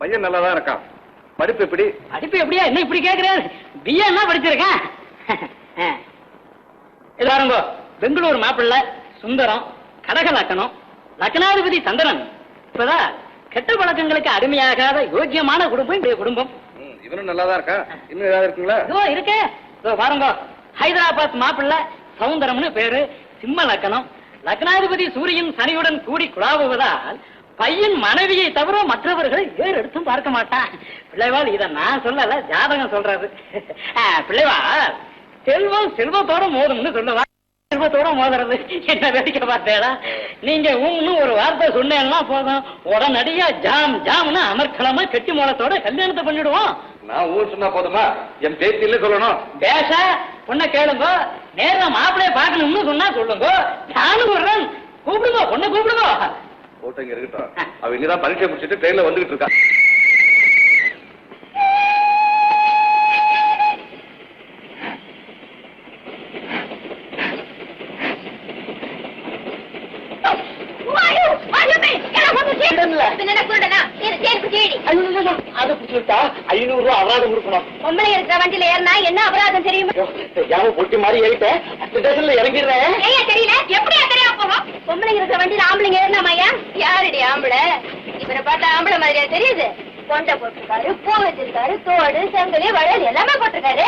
பையன் நல்லாதான் இருக்கான். படிப்பு எப்படி? படிப்பு எப்படியா என்ன இப்படி கேக்குறாரு? பிஏ என்ன படிச்சிருக்கேன்? எல்லாருங்கோ பெங்களூர் மாப்பிள்ள சுந்தரம், கடகலக்கணம், லக்னாதிபதி சந்திரன். இப்பதான் கெட்ட பழக்கங்களுக்கு அடிமையாகாத யோக்கியமான குடும்பம் இந்த குடும்பம். இவனும் நல்லாதான் இருக்கா. இன்னும் ஏதாவது இருக்குங்களா? இதோ இருக்கே. இதோ பாருங்க, ஹைதராபாத் மாப்பிள்ள சவுந்தரம்னு பேரு, சிம்ம லக்கணம், லக்னாதிபதி சூரியன் சனியுடன் கூடி குழாவுவதால் பையன் மனைவியை தவிர மற்றவர்களை வேறு எடுத்தும் பார்க்க மாட்டான். பிள்ளைவாள் இத நான் சொல்லல, ஜாதகம் சொல்றது. பிள்ளைவாள் செல்வம் செல்வத்தோட மோதும்னு சொல்லுவா. செல்வத்தோட மோதுறது என்ன வேடிக்கை பார்த்தேடா? நீங்க ஒரு வார்த்தை சொன்னேன்னா போதும், உடனடியா ஜாம் ஜாம்னு அமர்க்கலமா கெட்டி மூலத்தோட கல்யாணத்தை பண்ணிடுவோம். நான் ஊர் சொன்னா போதுமா? என் பேத்தியில சொல்லணும். பேச பொண்ணை கேளுங்க, நேரம் மாப்பிள்ளைய பாக்கணும்னு சொன்னா சொல்லுங்க. நானும் வர்றேன், கூப்பிடுங்க, பொண்ணை கூப்பிடுங்க. போட்டோங்க இருக்கட்டும். அவ இங்கதான் பரீட்சை முடிச்சுட்டு ட்ரெயின்ல வந்துகிட்டு இருக்கா. அபராதம் கொடுக்கணும். பொம்பளை இருக்கிற வண்டியில ஏறினா என்ன அபராதம் தெரியுமா? பொட்டி மாதிரி ஏறிட்டேன், இறங்கிடுறேன். தெரியல, எப்படியா தெரியாம போகும்? பொம்பளை இருக்கிற வண்டியில ஆம்பளைங்க ஏறினாமையா? யாருடைய ஆம்பளை? இவரை பார்த்தா ஆம்பளை மாதிரியா தெரியுது? கொண்டை போட்டிருக்காரு, பூ வச்சிருக்காரு, தோடு, செங்கலி, வளையல் எல்லாமே போட்டிருக்காரு.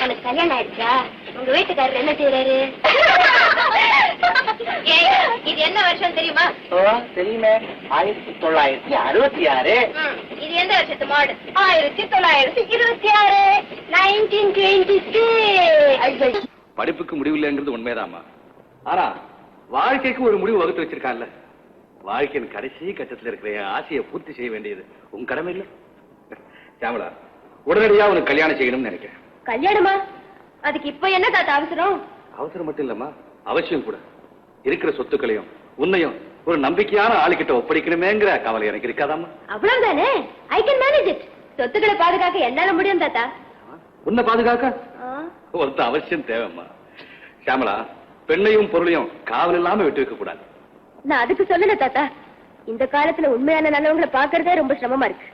உனக்கு கல்யாணம் ஆயிடுச்சா? உங்க வீட்டுக்காரர் என்ன செய்யறாரு? இது என்ன வருஷம் தெரியுமா? தெரியுமே, 1966. இது எந்த வருஷத்து மாடு? 1926. 1926. படிப்புக்கு முடிவில்லைங்கிறது உண்மைதாமா. ஆனா வாழ்க்கைக்கு ஒரு முடிவு வகுத்து வச்சிருக்கான்ல. வாழ்க்கையின் கடைசி கட்டத்தில் இருக்கிற ஆசையை பூர்த்தி செய்ய வேண்டியது உன் கடமை இல்ல? சாமலா, உடனடியா உனக்கு கல்யாணம் செய்யணும்னு நினைக்கிறேன். கல்யாணமா? அதுக்கு இப்ப என்ன தாத்தா அவசரம்? அவசரம் மட்டும் இல்லம்மா, அவசியம் கூட. இருக்கிற சொத்துக்களையும் உன்னையும் ஒரு நம்பிக்கையான ஆளுகிட்ட ஒப்படைக்கணுமேங்கிற கவலை எனக்கு இருக்காதாமா? அவ்வளவுதானே, ஐ கேன் மேனேஜ் இட். சொத்துக்களை பாதுகாக்க என்னால முடியும் தாத்தா. உன்னை பாதுகாக்க ஒருத்த அவசியம் தேவைம்மா. சாமலா, பெண்ணையும் பொருளையும் காவல் இல்லாம விட்டு வைக்க கூடாது. நான் அதுக்கு சொல்லல தாத்தா. இந்த காலத்துல உண்மையான நல்லவங்களை பாக்குறதே ரொம்ப சிரமமா இருக்கு.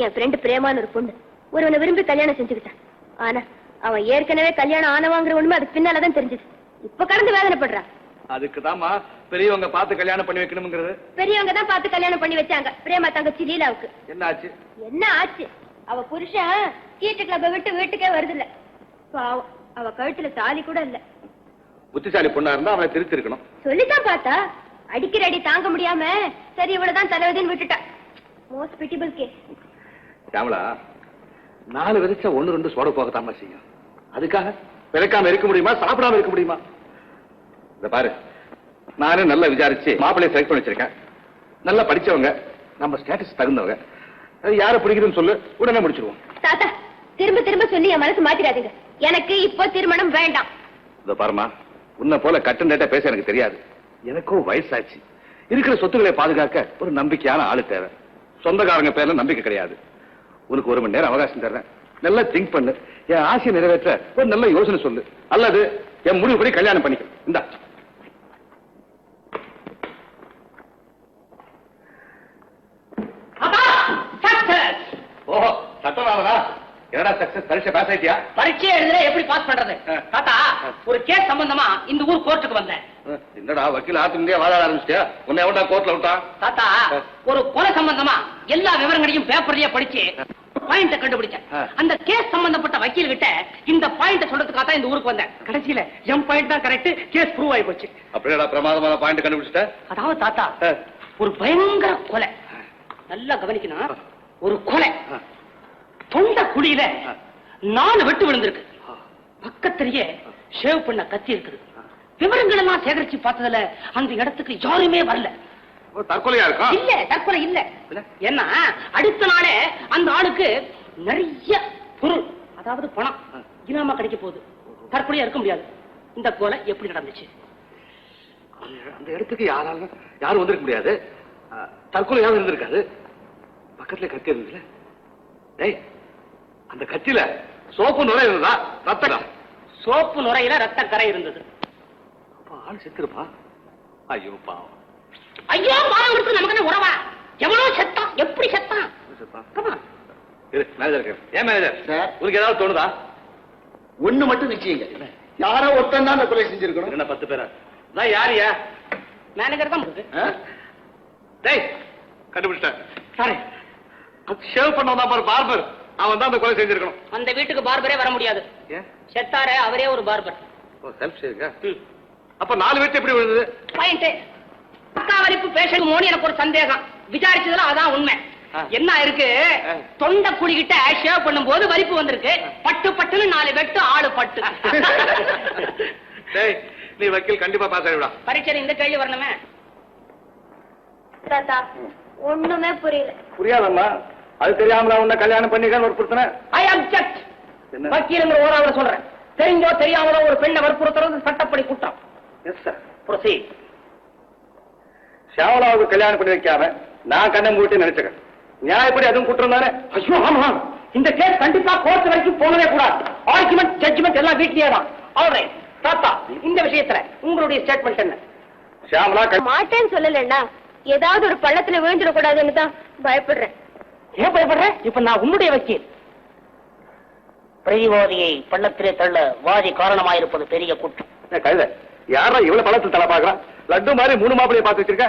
என் ஃப்ரெண்டு பிரேமான ஒரு பொண்ணு ஒருவனை விரும்பி கல்யாணம் செஞ்சுக்கிட்டான். ஆனா அவன் ஏற்கனவே கல்யாணம் ஆனவாங்கிற உண்மை அதுக்கு பின்னாலதான் தெரிஞ்சது. இப்ப கடந்து வேதனைப்படுறான். அதுக்குதாம்மா பெரியவங்க பார்த்து கல்யாணம் பண்ணி வைக்கணும்ங்கிறது. பெரியவங்க தான் பார்த்து கல்யாணம் பண்ணி வச்சாங்க பிரேமா தங்கச்சி லீலாவுக்கு. என்ன ஆச்சு? என்ன ஆச்சு? அவ புருஷன் சீட்டு கிளப்ப விட்டு வீட்டுக்கே வருது இல்ல. பாவம், அவ கழுத்துல தாலி கூட இல்ல. புத்திசாலி பொண்ணா இருந்தா அவனை திருத்தி இருக்கணும். சொல்லித்தான் பார்த்தா, அடிக்கிற அடி தாங்க முடியாம சரி இவ்வளவுதான் தலைவதின்னு விட்டுட்டா. Most பிட்டிபிள் case. சாமலா, 4 விதைச்சா 1-2 சோட போகத்தாமா செய்யும். அதுக்காக விதைக்காம இருக்க முடியுமா? சாப்பிடாம இருக்க முடியுமா? இந்த பாரு, நானே நல்லா விசாரிச்சு மாப்பிள்ளைய செலக்ட் பண்ணி வச்சிருக்கேன். நல்லா படிச்சவங்க, நம்ம ஸ்டேட்டஸ் தகுந்தவங்க. யாரை பிடிக்குதுன்னு சொல்லு, உடனே முடிச்சிருவோம். தாத்தா, திரும்ப திரும்ப சொல்லி என் மனசு மாத்திராதீங்க. எனக்கு இப்போ திருமணம் வேண்டாம். இந்த பாருமா, உன்னை போல கட்டன் டேட்டா பேச எனக்கு தெரியாது. எனக்கும் வயசாச்சு. இருக்கிற சொத்துக்களை பாதுகாக்க ஒரு நம்பிக்கையான ஆளு தேவை. சொந்தக்காரங்க பேர்ல நம்பிக்கை கிடையாது. உனக்கு 1 மணி நேரம் அவகாசம் தர்றேன். நல்லா திங்க் பண்ணு. என் ஆசையை நிறைவேற்ற ஒரு நல்ல யோசனை சொல்லு. அல்லது என் முடிவுபடி கல்யாணம் பண்ணிக்க. இந்தா. ஓஹோ, சட்டவாதனா? என்னடா சக்சஸ்? பரீட்சை பாஸ் ஆயிட்டியா? பரீட்சை எழுதுற எப்படி பாஸ் பண்றது? தாத்தா, ஒரு கேஸ் சம்பந்தமா இந்த ஊர் கோர்ட்டுக்கு வந்தேன். என்னடா வக்கீல் ஆத்து முன்னே வாழ ஆரம்பிச்சிட்டியா? உன்னை எவன்டா கோர்ட்ல விட்டான்? தாத்தா, ஒரு கொலை சம்பந்தமா எல்லா விவரங்களையும் பேப்பர்லயே படிச்சு பாயிண்ட கண்டுபிடிச்சேன். அந்த கேஸ் சம்பந்தப்பட்ட வக்கீல் கிட்ட இந்த பாயிண்ட சொல்றதுக்காக தான் இந்த ஊருக்கு வந்தேன். கடைசியில எம் பாயிண்ட் தான் கரெக்ட், கேஸ் ப்ரூவ் ஆகி போச்சு. அப்படியேடா பிரமாதமான பாயிண்ட் கண்டுபிடிச்சிட்ட? அதாவது தாத்தா, ஒரு பயங்கர கொலை. நல்லா கவனிக்கணும். ஒரு கொலை, தொண்ட குழியில 4 வெட்டு விழுந்திருக்கு. பக்கத்திலேயே ஷேவ் பண்ண கத்தி இருக்குது. விவரங்கள் எல்லாம் சேகரிச்சு பார்த்ததுல அந்த இடத்துக்கு யாருமே வரல. தற்கொலையா இருக்கும்? இல்ல, தற்கொலை இல்ல. ஏன்னா அடுத்த நாளே அந்த ஆளுக்கு நிறைய பொருள், அதாவது பணம் இனாமா கிடைக்க போகுது. தற்கொலையா இருக்க முடியாது. இந்த கொலை எப்படி நடந்துச்சு? அந்த இடத்துக்கு யாரும் வந்திருக்க முடியாது. தற்கொலையாவது இருந்திருக்காது. பக்கத்துல கத்தி இருந்ததுல. டேய், அந்த கத்தியில சோப்பு நுரை இருந்ததா? ரத்தம்? சோப்பு நுரையில ரத்த கரை இருந்தது. ஆள் செத்துருப்பா. ஐயோ பாவம். ஐயோ பாவம் இருக்கு, நமக்கு என்ன உறவா? எவ்வளவு செத்தான், எப்படி செத்தான்? மேனேஜர் ஏன் மேனேஜர் சார், உனக்கு ஏதாவது தோணுதா? ஒண்ணு மட்டும் நிச்சயங்க, யாரோ ஒருத்தன் தான் அந்த கொலை செஞ்சிருக்கணும். என்ன 10 பேரா? நான் யாரியா? மேனேஜர் தான் இருக்கு. டேய் கண்டுபிடிச்சிட்டேன். சாரி, ஷேவ் பண்ணவன் பாரு பார்பர், அவன் தான் அந்த கொலை செஞ்சிருக்கணும். அந்த வீட்டுக்கு பார்பரே வர முடியாது. ஏன்? செத்தாரே அவரே ஒரு பார்பர். ஓ செல்ஃப் ஷேவிங்கா? அப்ப 4 வெட்டு எப்படி விழுந்தது? பாயிண்ட். பக்கா வலிப்பு பேசணுமோன்னு எனக்கு ஒரு சந்தேகம். விசாரிச்சதுல அதான் உண்மை. என்ன இருக்கு, தொண்டை குழிக்கிட்ட ஷேவ் பண்ணும் போது வலிப்பு வந்திருக்கு. பட்டு பட்டுன்னு 4 வெட்டு, ஆளு பட்டு. டேய் நீ வக்கீல் கண்டிப்பா பாஸ் ஆயிடுடா. பரீட்சை இந்த கேள்வி வரணுமே. தாத்தா ஒண்ணுமே புரியல. புரியாதம்மா, அது தெரியாமல உன்ன கல்யாணம் பண்ணிக்க ஒரு பிரச்சனை. I object. வக்கீலுங்கிற ஓராவத சொல்றேன். தெரிஞ்சோ தெரியாமலோ ஒரு பெண்ணை வற்புறுத்துறது சட்டப்படி குற்றம். Yes sir. ப்ரொசீட். ஷியாமலாவுக்கு கல்யாணம் பண்ணி வைக்காம நான் கண்ணம் மூட்டி நினைச்சுக்கிறேன். நியாயப்படி அதுவும் குற்றம் தானே? ஐயோ ஆமா, இந்த கேஸ் கண்டிப்பா கோர்ட் வரைக்கும் போகவே கூடாது. ஆர்குமெண்ட், ஜட்ஜ்மெண்ட் எல்லாம் வீட்லயே தான். ஆல்ரைட் தாத்தா, இந்த விஷயத்துல உங்களுடைய ஸ்டேட்மெண்ட் என்ன? ஷியாமலா மாட்டேன்னு சொல்லலன்னா ஏதாவது ஒரு பள்ளத்துல விழுந்துடக்கூடாதுன்னு தான் பயப்படுறேன். ஏன் பயப்படுற? இப்ப நான் உன்னுடைய வக்கீல். பிரதிவாதியை பள்ளத்திலே தள்ள வாதி காரணமாயிருப்பது பெரிய குற்றம். கழுத யாரா இவ்வளவு பழத்தில் தலை பாக்குறான்? லட்டு மாதிரி 3 மாப்பிளையை பார்த்து வச்சிருக்க.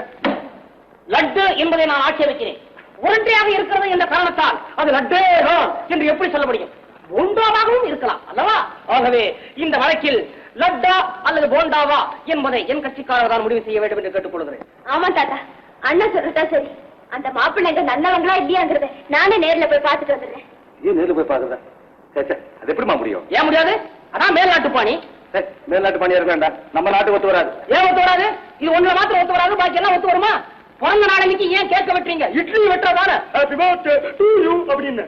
லட்டு என்பதை நான் ஆட்சேபிக்கிறேன். உருண்டையாக இருக்கிறது என்ற காரணத்தால் அது லட்டே தான் என்று எப்படி சொல்ல முடியும்? போண்டாவாகவும் இருக்கலாம் அல்லவா? ஆகவே இந்த வழக்கில் லட்டா அல்லது போண்டாவா என்பதை என் கட்சிக்காரர் தான் முடிவு செய்ய வேண்டும் என்று கேட்டுக்கொள்கிறேன். ஆமா தாத்தா, அண்ணன் சொல்றதா சரி. அந்த மாப்பிள்ளைங்க நல்லவங்களா இல்லையாங்கிறத நானே நேர்ல போய் பார்த்துட்டு வந்துடுறேன். ஏன் நேரில் போய் பாக்குறேன்? அது எப்படிமா முடியும்? ஏன் முடியாது? அதான் மேல்நாட்டு பாணி. மேல்நாட்டு பாணியா இருக்க வேண்டாம், நம்ம நாட்டுக்கு ஒத்து வராது. ஏன் ஒத்து வராது? இது ஒண்ணு மாத்திரம் ஒத்து வராது, பாக்கி எல்லாம் ஒத்து வருமா? பிறந்த நாளைக்கு ஏன் கேட்க வெட்டுறீங்க? இட்லி வெட்டுறதான அப்படின்னு.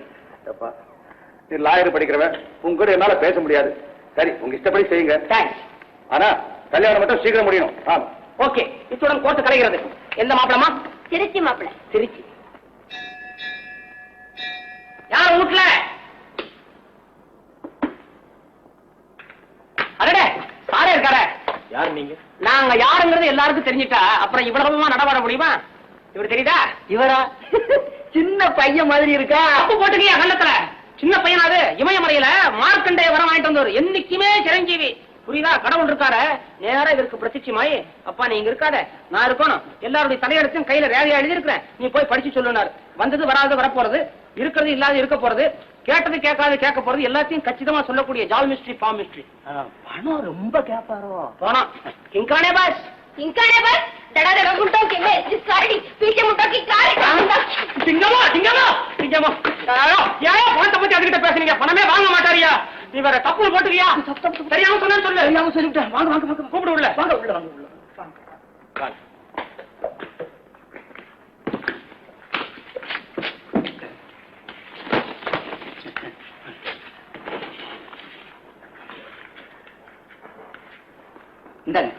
நீ லாயர் படிக்கிறவன், உங்க கூட என்னால பேச முடியாது. சரி, உங்க இஷ்டப்படி செய்யுங்க. தேங்க்ஸ். ஆனா கல்யாணம் மட்டும் சீக்கிரம் முடியணும். ஆமா. ஓகே, இத்துடன் கோர்ட்டு கலைகிறது. எந்த மாப்பிளமா? திருச்சி மாப்பிள்ளை. திருச்சி. யார் வீட்டுல? அடடே, சாரே இருக்காரே. யார் நீங்க? நாங்க யாருங்கிறது எல்லாருக்கும் தெரிஞ்சிட்டா அப்புறம் இவ்வளவுமா நடமாட முடியுமா? இவரு தெரியுதா? இவரா? சின்ன பையன் மாதிரி இருக்கா. அப்ப போட்டுக்கியா கண்ணத்துல? சின்ன பையனாது இமயமலையில மார்க்கண்டைய வரம் வாங்கிட்டு வந்தவர். என்னைக்குமே சிரஞ்சீவி. புரியுதா? கடவுள் இருக்காரு, நேரா இதற்கு பிரசிச்சமாயி, அப்பா நீ இங்க இருக்காத, நான் இருக்கணும், எல்லாருடைய தலையெடுத்தும் கையில ரேகையா எழுதியிருக்கிறேன், நீ போய் படிச்சு சொல்லுனாரு. வந்தது வராது வரப்போறது, இருக்கிறது இல்லாத இருக்க போறது, கேட்டது கேட்காது கேட்க போறது, எல்லாத்தையும் கச்சிதமா சொல்லக்கூடிய ஜால் மிஸ்ட்ரி, பாம் மிஸ்ட்ரி. பணம் ரொம்ப கேட்பாரோ? போனா இங்கானே பாஸ், இங்கானே பாஸ், டடாடா முட்டோ கே மே சாரி பீச்சே முட்டோ கி காரே திங்கமா திங்கமா திங்கமா. யாரோ பணத்தை பத்தி அதுகிட்ட பேசுறீங்க? பணமே வாங்க மாட்டாரியா? நீ வேற தப்பு போட்டுறியா? தெரியாம சொன்னு சொல்லு. தெரியாம சொல்லிட்டேன். வாங்க வாங்க வாங்க, கூப்பிடு உள்ள. வாங்க உள்ள வாங்க உள்ள. வாங்க. இந்தாங்க.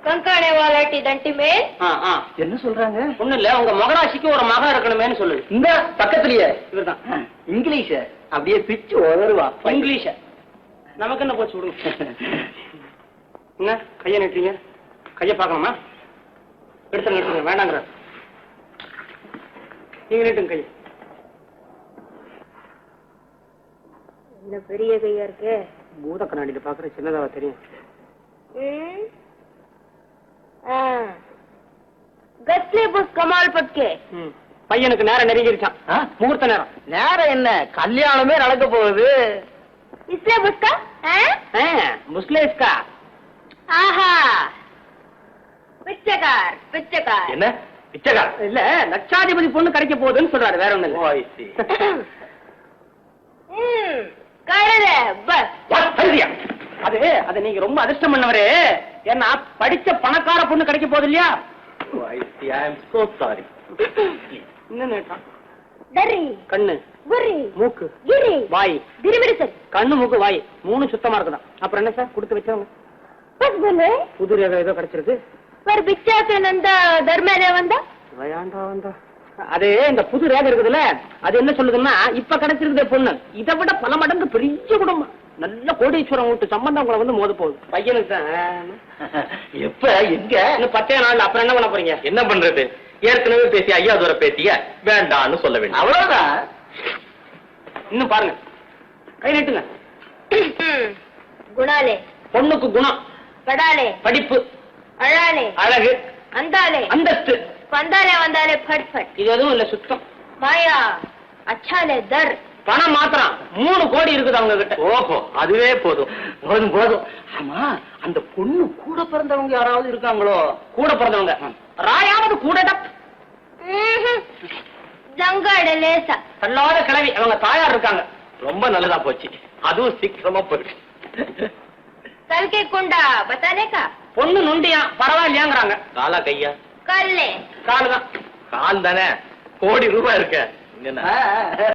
கங்கானே வாலாட்டி தண்டி மே. என்ன சொல்றாங்க? ஒண்ணு இல்ல, உங்க மகராசிக்கு ஒரு மகன் இருக்கணுமேன்னு சொல்லு. இந்த பக்கத்துலயே இவர்தான் இங்கிலீஷ அப்படியே பிச்சு உதருவா. இங்கிலீஷ நமக்கு என்ன போச்சு விடுங்க. என்ன கைய நீட்டுறீங்க? கைய பாக்கணுமா? எடுத்துங்க எடுத்துங்க, வேண்டாங்கிற. நீங்க நீட்டுங்க கைய. என்ன பெரிய கையா இருக்கு. பூத கண்ணாடியில பாக்குற சின்னதாவா தெரியும். கஸ்லே புஸ் கமால் பட்கே. பையனுக்கு நேரம் நெருங்கிருச்சான். முகூர்த்த நேரம். நேரம் என்ன, கல்யாணமே நடக்க போகுது. इसलिए बुस्का முஸ்லிம்ஸ்கா. ஆஹா பிச்சைக்கார் பிச்சைக்கார். என்ன பிச்சைக்கார்? இல்ல, லட்சாதிபதி பொண்ணு கிடைக்க போகுதுன்னு சொல்றாரு, வேற ஒண்ணு இல்ல. கழுத பஸ். அது அது நீங்க ரொம்ப அதிர்ஷ்டம் பண்ணவரு. ஏன்னா படிச்ச பணக்கார பொண்ணு கிடைக்க போகுது இல்லையா? என்ன டரி கண்ணு, குரி மூக்கு, கிரி வாய், கிரிமிரிசல். கண்ணு மூக்கு வாய் 3 சுத்தமா இருக்குதான். அப்புறம் என்ன சார் கொடுத்து வச்சவங்க? பஸ் बोले புது ரேகை ஏதோ கிடைச்சிருக்கு. पर बिच्चा के नंदा धर्मेले वंदा வயாண்டா வந்தா. அது இந்த புது ரேகை இருக்குதுல்ல, அது என்ன சொல்லுதுன்னா இப்ப கிடைச்சிருக்குதே பொண்ணு, இதை விட பல மடங்கு பெரிய குடும்பம். நல்ல கோடீஸ்வரம் வீட்டு சம்பந்தம் உங்களை வந்து மோத போகுது பையனுக்கு தான். எப்ப எங்க இன்னும் 10 நாள் அப்புறம் என்ன பண்ண போறீங்க? என்ன பண்றது? ஏற்கனவே பேசி ஐயா தூர பேத்திய வேண்டான்னு சொல்ல வேண்டும். அவ்வளவுதான். இன்னும் பாருங்க, கை நீட்டுங்க. குணாலே பொண்ணுக்கு குணம், படாலே படிப்பு, அழாலே அழகு, அந்தாலே அந்தஸ்து, வந்தாலே வந்தாலே ஃபட் ஃபட் இது எதுவும் இல்ல சுத்தம். மாயா அச்சாலே தர் பணம் மாத்திரம் 3 கோடி இருக்குது அவங்க கிட்ட. ஓஹோ, அதுவே போதும். போதும் போதும். ஆமா, அந்த பொண்ணு கூட பிறந்தவங்க யாராவது இருக்காங்களோ? கூட பிறந்தவங்க ராயாவது கூட ஜங்காட லேசா தள்ளாத கிளவி அவங்க தாயார் இருக்காங்க. ரொம்ப நல்லதா போச்சு. அதுவும் சீக்கிரமா போயிடுச்சு. கல்கே குண்டா பத்தானேக்கா பொண்ணு நொண்டியா பரவாயில்லையாங்கிறாங்க. காலா கையா? கல்லே காலுதான். கால் தானே, கோடி ரூபாய் இருக்க. என்ன